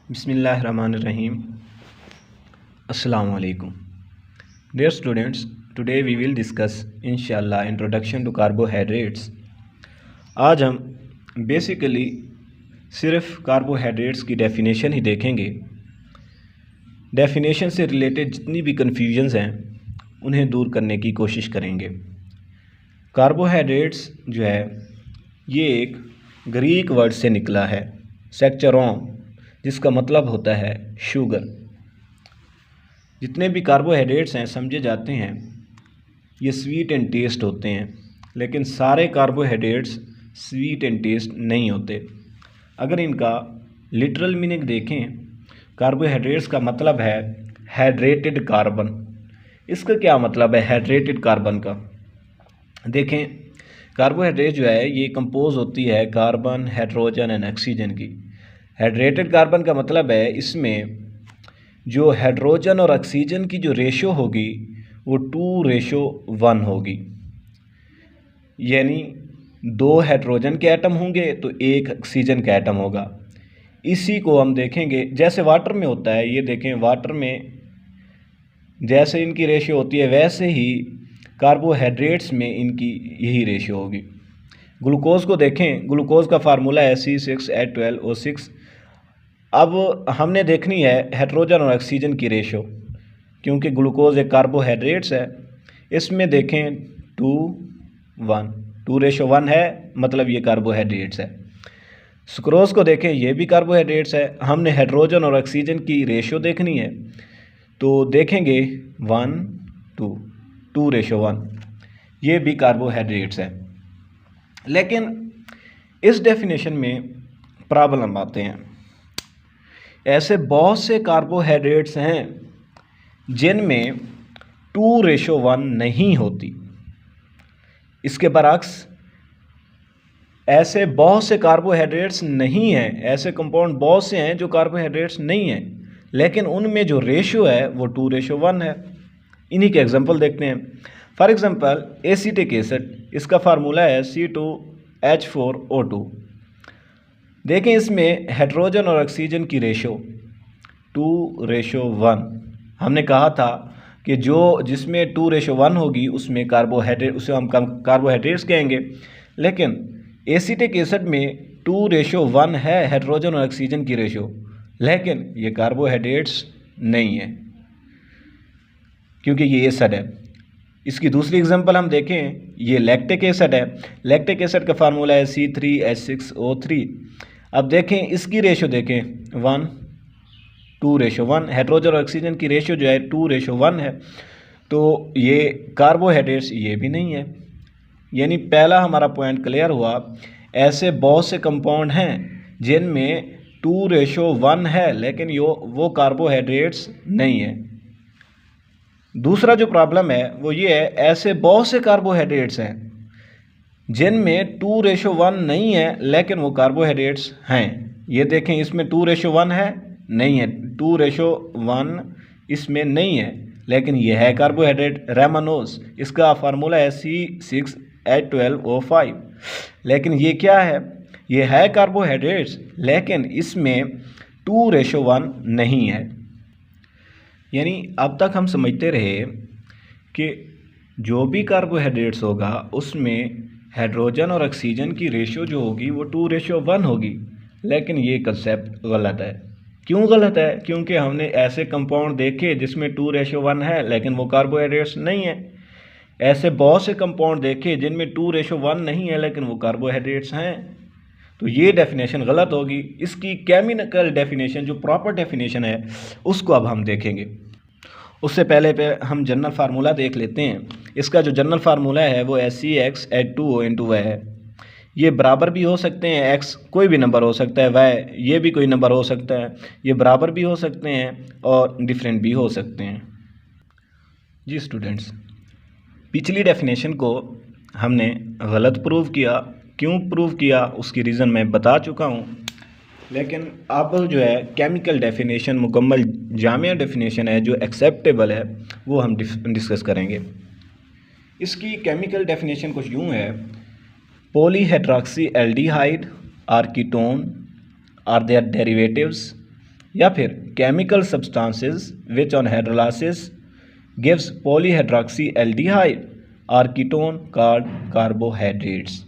Bismillahirrahmanirrahim. Assalamu alaikum. Dear students, today we will discuss inshallah introduction to carbohydrates. आज हम basically सिर्फ carbohydrates की definition ही देखेंगे। Definition से रिलेटेड जितनी भी कन्फ्यूजन्स हैं उन्हें दूर करने की कोशिश करेंगे। कार्बोहाइड्रेट्स जो है ये एक ग्रीक वर्ड से निकला है, सेक्चरोन, जिसका मतलब होता है शुगर। जितने भी कार्बोहाइड्रेट्स हैं समझे जाते हैं ये स्वीट एंड टेस्ट होते हैं, लेकिन सारे कार्बोहाइड्रेट्स स्वीट एंड टेस्ट नहीं होते। अगर इनका लिटरल मीनिंग देखें, कार्बोहाइड्रेट्स का मतलब है हाइड्रेटेड कार्बन। इसका क्या मतलब है हाइड्रेटेड कार्बन का? देखें, कार्बोहाइड्रेट जो है ये कंपोज होती है कार्बन, हाइड्रोजन एंड ऑक्सीजन की। हाइड्रेटेड कार्बन का मतलब है इसमें जो हाइड्रोजन और ऑक्सीजन की जो रेशो होगी वो 2:1 होगी, यानी 2 हाइड्रोजन के एटम होंगे तो 1 ऑक्सीजन का एटम होगा। इसी को हम देखेंगे जैसे वाटर में होता है। ये देखें, वाटर में जैसे इनकी रेशियो होती है वैसे ही कार्बोहाइड्रेट्स में इनकी यही रेशियो होगी। ग्लूकोज को देखें, ग्लूकोज का फार्मूला है C6H12O6। अब हमने देखनी है हाइड्रोजन और ऑक्सीजन की रेशो, क्योंकि ग्लूकोज एक कार्बोहाइड्रेट्स है। इसमें देखें 2:1 है, मतलब ये कार्बोहाइड्रेट्स है। सुक्रोज को देखें, ये भी कार्बोहाइड्रेट्स है। हमने हाइड्रोजन और ऑक्सीजन की रेशो देखनी है तो देखेंगे 2:1, ये भी कार्बोहाइड्रेट्स है। लेकिन इस डेफिनेशन में प्रॉब्लम आते हैं। ऐसे बहुत से कार्बोहाइड्रेट्स हैं जिनमें 2:1 नहीं होती। इसके बरक्स ऐसे बहुत से कार्बोहाइड्रेट्स नहीं हैं, ऐसे कंपाउंड बहुत से हैं जो कार्बोहाइड्रेट्स नहीं हैं, लेकिन उनमें जो रेशियो है वो 2:1 है। इन्हीं के एग्जांपल देखते हैं। फॉर एग्जांपल एसिटिक एसिड, इसका फार्मूला है C2H4O2। देखें, इसमें हाइड्रोजन और ऑक्सीजन की रेशो 2:1। हमने कहा था कि जिसमें 2:1 होगी उसमें कार्बोहाइड्रेट, उसे हम कार्बोहाइड्रेट्स कहेंगे। लेकिन एसिटिक एसिड में 2:1 है हाइड्रोजन और ऑक्सीजन की रेशो, लेकिन ये कार्बोहाइड्रेट्स नहीं है क्योंकि ये एसिड है। इसकी दूसरी एग्जांपल हम देखें, ये लैक्टिक एसिड है। लैक्टिक एसिड का फार्मूला है C3H6O3। अब देखें इसकी रेशो देखें 2:1। हाइड्रोजन और ऑक्सीजन की रेशो जो है 2:1 है, तो ये कार्बोहाइड्रेट्स ये भी नहीं है। यानी पहला हमारा पॉइंट क्लियर हुआ, ऐसे बहुत से कंपाउंड हैं जिनमें 2:1 है लेकिन वो कार्बोहाइड्रेट्स नहीं है। दूसरा जो प्रॉब्लम है वो ये है, ऐसे बहुत से कार्बोहाइड्रेट्स हैं जिनमें 2:1 नहीं है लेकिन वो कार्बोहाइड्रेट्स हैं। ये देखें, इसमें 2:1 है, नहीं है, 2:1 इसमें नहीं है, लेकिन ये है कार्बोहाइड्रेट रेमानोज। इसका फार्मूला है C6H12O5। लेकिन ये क्या है? ये है कार्बोहाइड्रेट्स, लेकिन इसमें 2:1 नहीं है। यानी अब तक हम समझते रहे कि जो भी कार्बोहाइड्रेट्स होगा उसमें हाइड्रोजन और ऑक्सीजन की रेशियो जो होगी वो 2:1 होगी, लेकिन ये कंसेप्ट गलत है। क्यों गलत है? क्योंकि हमने ऐसे कंपाउंड देखे जिसमें 2:1 है लेकिन वो कार्बोहाइड्रेट्स नहीं है। ऐसे बहुत से कंपाउंड देखे जिनमें 2:1 नहीं है लेकिन वो कार्बोहाइड्रेट्स हैं। तो ये डेफिनेशन गलत होगी। इसकी केमिकल डेफिनेशन, जो प्रॉपर डेफिनेशन है, उसको अब हम देखेंगे। उससे पहले हम जनरल फार्मूला देख लेते हैं। इसका जो जनरल फार्मूला है वो CX H2O है। ये बराबर भी हो सकते हैं, x कोई भी नंबर हो सकता है, y ये भी कोई नंबर हो सकता है। ये बराबर भी हो सकते हैं और डिफरेंट भी हो सकते हैं। जी स्टूडेंट्स, पिछली डेफिनेशन को हमने गलत प्रूव किया। क्यों प्रूव किया उसकी रीज़न मैं बता चुका हूँ, लेकिन अब जो है केमिकल डेफिनेशन, मुकम्मल जामिया डेफिनेशन है जो एक्सेप्टेबल है, वो हम डिस्कस करेंगे। इसकी केमिकल डेफिनेशन कुछ यूँ है, polyhydroxy aldehyde or ketone or their derivatives या फिर chemical substances which on hydrolysis gives polyhydroxy aldehyde और कीटोन कॉल्ड कार्बोहाइड्रेट्स।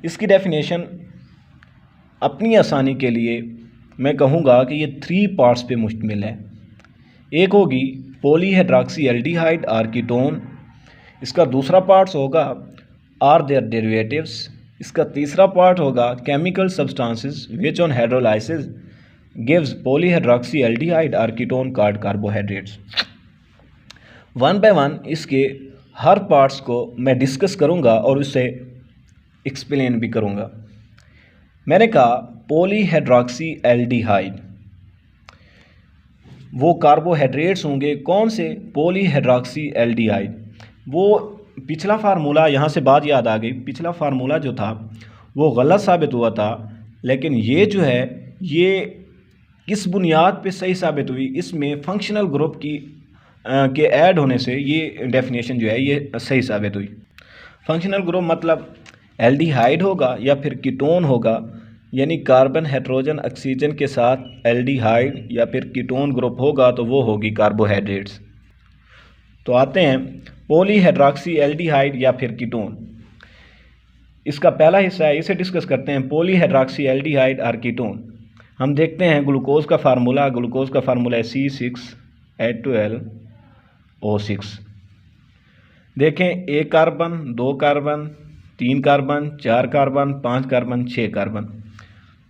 इसकी डेफिनेशन अपनी आसानी के लिए मैं कहूँगा कि ये 3 पार्ट्स पे मुश्तमिल है। एक होगी पॉलीहाइड्रॉक्सी एल्डिहाइड और कीटोन, इसका दूसरा पार्ट्स होगा आर देयर डेरिवेटिव्स, इसका तीसरा पार्ट होगा chemical substances which on hydrolysis gives polyhydroxy aldehyde और ketone called carbohydrates. One by one इसके हर पार्ट्स को मैं डिस्कस करूंगा और उसे एक्सप्लेन भी करूंगा। मैंने कहा पॉलीहाइड्रॉक्सी एल्डिहाइड, वो कार्बोहाइड्रेट्स होंगे। कौन से? पॉलीहाइड्रॉक्सी एल्डिहाइड। वो पिछला फार्मूला, यहाँ से बात याद आ गई, पिछला फार्मूला जो था वो गलत साबित हुआ था, लेकिन ये जो है ये किस बुनियाद पे सही साबित हुई? इसमें फंक्शनल ग्रुप के ऐड होने से ये डेफिनेशन जो है ये सही साबित हुई। फंक्शनल ग्रुप मतलब एल्डिहाइड होगा या फिर कीटोन होगा, यानी कार्बन हाइड्रोजन ऑक्सीजन के साथ एल्डिहाइड या फिर कीटोन ग्रुप होगा तो वो होगी कार्बोहाइड्रेट्स। तो आते हैं पॉलीहाइड्रॉक्सी एल्डिहाइड या फिर कीटोन। इसका पहला हिस्सा है, इसे डिस्कस करते हैं। पॉलीहाइड्रॉक्सी एल्डिहाइड और कीटोन। हम देखते हैं ग्लूकोज का फार्मूला। ग्लूकोज का फार्मूला है C6H12O6। देखें, 1 carbon, 2 carbon, 3 carbon, 4 carbon, 5 carbon, 6 carbon.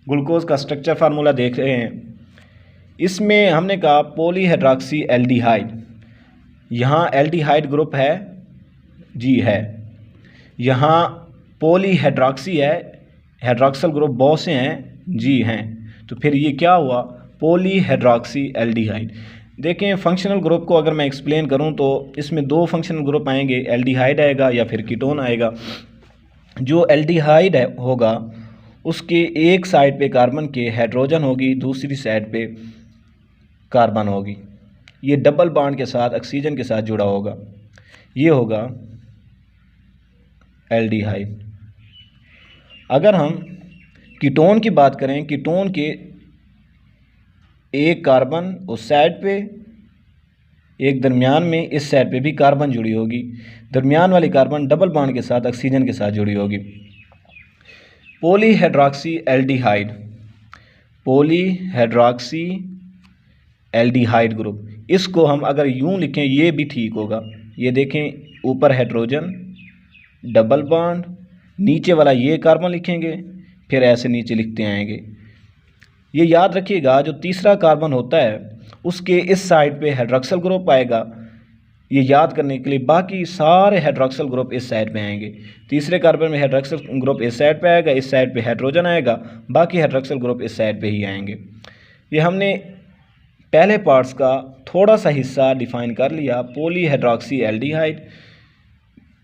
Glucose का स्ट्रक्चर फार्मूला देख रहे हैं। इसमें हमने कहा पॉलीहाइड्रॉक्सी एल्डिहाइड, यहाँ एल्डिहाइड ग्रुप है जी है, यहाँ पॉलीहाइड्रॉक्सी है, हाइड्रॉक्सल ग्रुप बहुत से हैं जी हैं, तो फिर ये क्या हुआ? पॉलीहाइड्रॉक्सी एल्डिहाइड। देखें, फंक्शनल ग्रुप को अगर मैं एक्सप्लेन करूं तो इसमें 2 फंक्शनल ग्रुप आएंगे, एल्डिहाइड आएगा या फिर कीटोन आएगा। जो एल्डिहाइड होगा उसके एक साइड पे कार्बन के हाइड्रोजन होगी, दूसरी साइड पे कार्बन होगी। ये डबल बॉन्ड के साथ ऑक्सीजन के साथ जुड़ा होगा, ये होगा एल्डिहाइड। अगर हम कीटोन की बात करें, कीटोन के एक कार्बन उस साइड पे, एक दरमियान में, इस साइड पे भी कार्बन जुड़ी होगी। दरमियान वाली कार्बन डबल बॉन्ड के साथ ऑक्सीजन के साथ जुड़ी होगी। पॉलीहाइड्रॉक्सी एल्डिहाइड, पॉलीहाइड्रॉक्सी एल्डिहाइड ग्रुप, इसको हम अगर यूं लिखें ये भी ठीक होगा। ये देखें, ऊपर हाइड्रोजन डबल बॉन्ड, नीचे वाला ये कार्बन लिखेंगे, फिर ऐसे नीचे लिखते आएंगे। ये याद रखिएगा, जो तीसरा कार्बन होता है उसके इस साइड पे हाइड्रॉक्सल ग्रुप आएगा, ये याद करने के लिए। बाकी सारे हाइड्रॉक्सल ग्रुप इस साइड पे आएंगे। तीसरे कार्बन में हाइड्रॉक्सल ग्रुप इस साइड पे आएगा, इस साइड पे हाइड्रोजन आएगा, बाकी हाइड्रॉक्सल ग्रुप इस साइड पे ही आएंगे। ये हमने पहले पार्ट्स का थोड़ा सा हिस्सा डिफाइन कर लिया। पॉलीहाइड्रॉक्सी एल्डिहाइड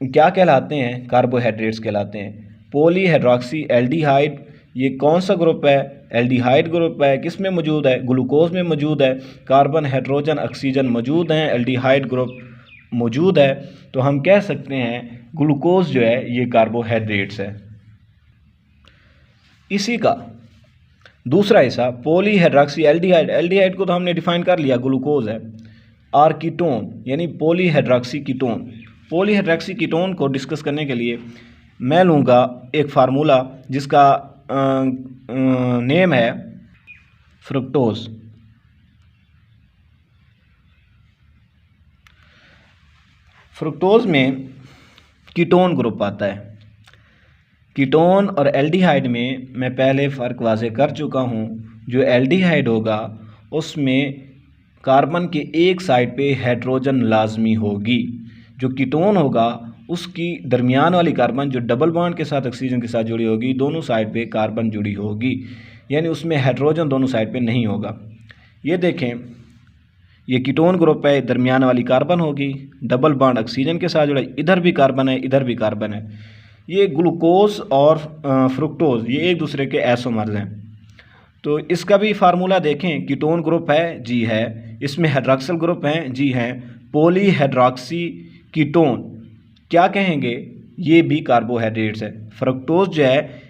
क्या कहलाते हैं? कार्बोहाइड्रेट्स कहलाते हैं। पॉलीहाइड्रॉक्सी एल्डिहाइड ये कौन सा ग्रुप है? एल्डिहाइड ग्रुप है। किस में मौजूद है? ग्लूकोज में मौजूद है। कार्बन, हाइड्रोजन, ऑक्सीजन मौजूद हैं, एल्डिहाइड ग्रुप मौजूद है, तो हम कह सकते हैं ग्लूकोज जो है ये कार्बोहाइड्रेट्स है। इसी का दूसरा हिस्सा पॉलीहाइड्रॉक्सी एल्डिहाइड, एल्डिहाइड को तो हमने डिफाइन कर लिया, ग्लूकोज है। और कीटोन यानी पॉलीहाइड्रॉक्सी कीटोन। पॉलीहाइड्रॉक्सी कीटोन को डिस्कस करने के लिए मैं लूँगा एक फार्मूला जिसका नेम है फ्रुक्टोज। फ्रुक्टोज में कीटोन ग्रुप आता है। कीटोन और एल्डिहाइड में मैं पहले फ़र्क वाज़े कर चुका हूँ। जो एल्डिहाइड होगा उसमें कार्बन के एक साइड पे हाइड्रोजन लाजमी होगी। जो कीटोन होगा उसकी दरमियान वाली कार्बन जो डबल बॉन्ड के साथ ऑक्सीजन के साथ जुड़ी होगी, दोनों साइड पे कार्बन जुड़ी होगी, यानी उसमें हाइड्रोजन दोनों साइड पे नहीं होगा। ये देखें, ये कीटोन ग्रुप है, दरमियान वाली कार्बन होगी, डबल बॉन्ड ऑक्सीजन के साथ जुड़ा, इधर भी कार्बन है, इधर भी कार्बन है। ये ग्लूकोज और फ्रुक्टोज ये एक दूसरे के आइसोमर्स हैं। तो इसका भी फार्मूला देखें, कीटोन ग्रुप है जी है, इसमें हाइड्रॉक्सल ग्रुप हैं जी हैं, पॉलीहाइड्रॉक्सी कीटोन क्या कहेंगे? ये भी कार्बोहाइड्रेट्स है। फ्रुक्टोज जो है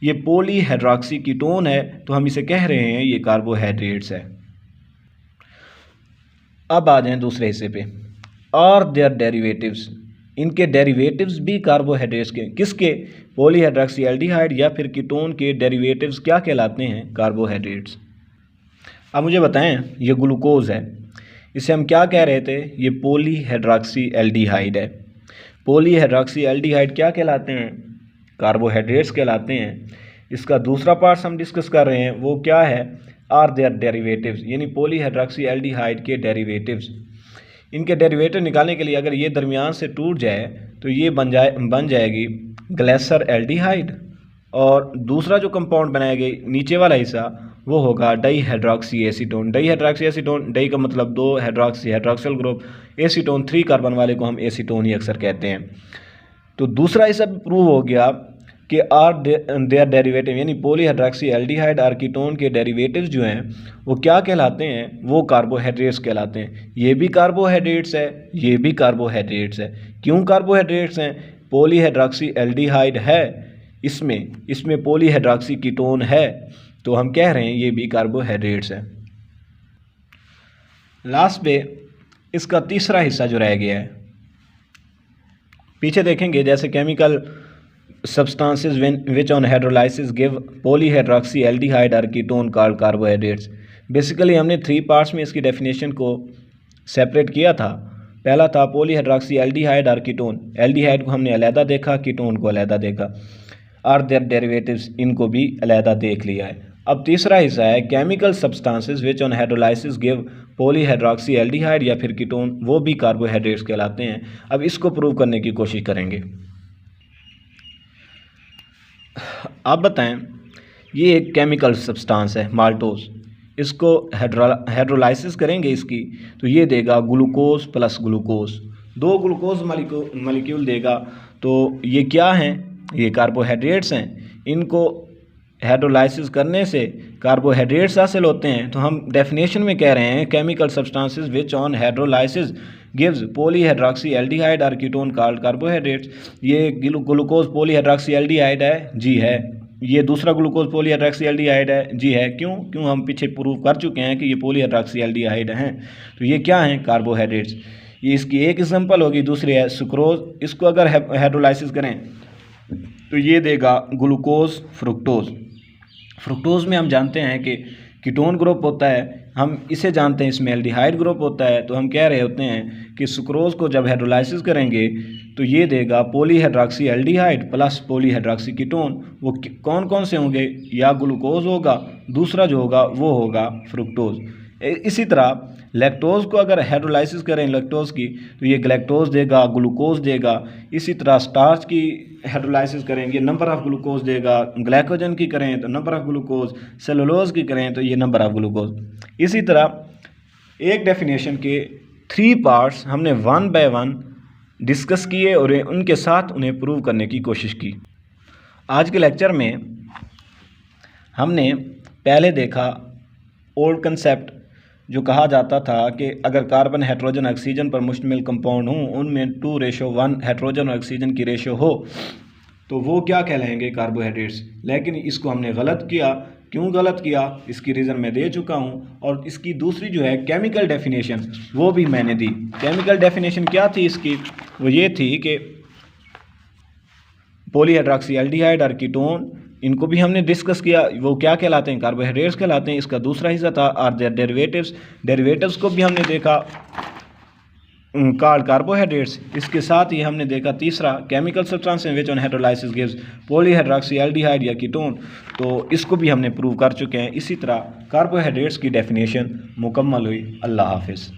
ये पॉलीहाइड्रॉक्सी कीटोन है तो हम इसे कह रहे हैं ये कार्बोहाइड्रेट्स है। अब आ जाएं दूसरे हिस्से पे, और देयर डेरिवेटिव्स, इनके डेरिवेटिव्स भी कार्बोहाइड्रेट्स के, किसके, पॉलीहाइड्रॉक्सी एल्डिहाइड या फिर कीटोन के डेरिवेटिव्स क्या कहलाते हैं, कार्बोहाइड्रेट्स। अब मुझे बताएं, ये ग्लूकोज है, इसे हम क्या कह रहे थे, ये पॉलीहाइड्रॉक्सी एल्डिहाइड है। पॉलीहाइड्रॉक्सी एल्डिहाइड क्या कहलाते हैं, कार्बोहाइड्रेट्स कहलाते हैं। इसका दूसरा पार्ट हम डिस्कस कर रहे हैं, वो क्या है, आर देयर डेरिवेटिव्स, यानी पॉलीहाइड्रॉक्सी एल्डिहाइड के डेरिवेटिव्स। इनके डेरिवेटिव निकालने के लिए अगर ये दरमियान से टूट जाए तो ये बन जाएगी ग्लेसर एल्डिहाइड, और दूसरा जो कंपाउंड बनाएगा नीचे वाला हिस्सा वो होगा डाईहाइड्रॉक्सी एसीटोन। डाईहाइड्रॉक्सी एसीटोन, डाई का मतलब 2, hydroxy hydroxyl group, acetone 3 carbon वाले को हम एसीटोन ही अक्सर कहते हैं। तो दूसरा हिस्सा प्रूव हो गया कि आर देयर डेरिवेटिव, यानी पॉलीहाइड्रॉक्सी एल्डिहाइड और कीटोन के डेरिवेटिव्स जो हैं वो क्या कहलाते हैं, वो कार्बोहाइड्रेट्स कहलाते हैं। ये भी कार्बोहाइड्रेट्स है, ये भी कार्बोहाइड्रेट्स है। क्यों कार्बोहाइड्रेट्स हैं, पॉलीहाइड्रॉक्सी एल्डिहाइड है, इसमें पॉलीहाइड्रॉक्सी कीटोन है, तो हम कह रहे हैं ये भी कार्बोहाइड्रेट्स है। लास्ट पे इसका तीसरा हिस्सा जो रह गया है, पीछे देखेंगे जैसे chemical substances which on hydrolysis give polyhydroxy aldehyde or ketone called carbohydrates। Basically हमने 3 पार्ट्स में इसकी डेफिनेशन को सेपरेट किया था। पहला था पॉलीहाइड्रॉक्सी एल्डिहाइड और कीटोन, एल्डिहाइड को हमने अलहदा देखा, कीटोन को अलहदा देखा, और देयर डेरिवेटिव्स, इनको भी अलहदा देख लिया है। अब तीसरा हिस्सा है chemical substances which on hydrolysis give polyhydroxy aldehyde या फिर कीटोन, वो भी कार्बोहाइड्रेट्स कहलाते हैं। अब इसको प्रूव करने की कोशिश करेंगे। आप बताएं, ये एक केमिकल सब्सटेंस है माल्टोज, इसको हाइड्रोलाइसिस करेंगे इसकी तो ये देगा glucose plus glucose, 2 glucose molecule देगा। तो ये क्या हैं, ये कार्बोहाइड्रेट्स हैं। इनको हाइड्रोलाइसिस करने से कार्बोहाइड्रेट्स हासिल होते हैं। तो हम डेफिनेशन में कह रहे हैं chemical substances which on hydrolysis gives polyhydroxy aldehyde और कीटोन कॉल्ड कार्बोहाइड्रेट्स। ये ग्लूकोज पॉलीहाइड्रॉक्सी एल्डिहाइड है, जी है। ये दूसरा ग्लूकोज पॉलीहाइड्रॉक्सी एल्डिहाइड है, जी है। क्यों हम पीछे प्रूव कर चुके हैं कि ये पॉलीहाइड्रॉक्सी एल्डिहाइड हैं। तो ये क्या हैं, कार्बोहाइड्रेट्स। ये इसकी एक एग्जांपल होगी। दूसरी है सुक्रोज, इसको अगर हाइड्रोलाइसिस करें तो ये देगा ग्लूकोज फ्रुक्टोज। फ्रुक्टोज में हम जानते हैं कि कीटोन ग्रुप होता है, हम इसे जानते हैं इसमें एल्डिहाइड ग्रुप होता है। तो हम कह रहे होते हैं कि सुक्रोज को जब हाइड्रोलाइसिस करेंगे तो ये देगा पॉलीहाइड्रॉक्सी एल्डिहाइड प्लस पॉलीहाइड्रॉक्सी कीटोन। वो कौन कौन से होंगे, या ग्लूकोज होगा, दूसरा जो होगा वो होगा फ्रुक्टोज। इसी तरह लैक्टोज को अगर हाइड्रोलाइसिस करें लैक्टोज की तो ये ग्लैक्टोज देगा, ग्लूकोज देगा। इसी तरह स्टार्च की हाइड्रोलाइसिस करेंगे, नंबर ऑफ ग्लूकोज देगा। ग्लाइकोजन की करें तो नंबर ऑफ ग्लूकोज, सेलुलोज की करें तो ये नंबर ऑफ ग्लूकोज। इसी तरह एक डेफिनेशन के 3 पार्ट्स हमने 1 बाय 1 डिस्कस किए और उनके साथ उन्हें प्रूव करने की कोशिश की। आज के लेक्चर में हमने पहले देखा ओल्ड कंसेप्ट, जो कहा जाता था कि अगर कार्बन हाइड्रोजन ऑक्सीजन पर मुश्तमिल कंपाउंड हों, उनमें 2:1 हाइड्रोजन और ऑक्सीजन की रेशो हो तो वो क्या कहलाएंगे, कार्बोहाइड्रेट्स। लेकिन इसको हमने गलत किया। क्यों गलत किया, इसकी रीज़न मैं दे चुका हूँ। और इसकी दूसरी जो है केमिकल डेफिनेशन, वो भी मैंने दी। केमिकल डेफिनेशन क्या थी इसकी, वो ये थी कि पॉलीहाइड्रॉक्सी एल्डिहाइड और कीटोन, इनको भी हमने डिस्कस किया, वो क्या कहलाते हैं, कार्बोहाइड्रेट्स कहलाते हैं। इसका दूसरा हिस्सा था आर देयर डेरिवेटिव्स, डेरिवेटिव्स को भी हमने देखा कॉल्ड कार्बोहाइड्रेट्स। इसके साथ ही हमने देखा तीसरा chemical substance which on hydrolysis gives polyhydroxy aldehyde या कीटोन, तो इसको भी हमने प्रूव कर चुके हैं। इसी तरह कार्बोहाइड्रेट्स की डेफिनेशन मुकम्मल हुई। अल्लाह हाफिज़।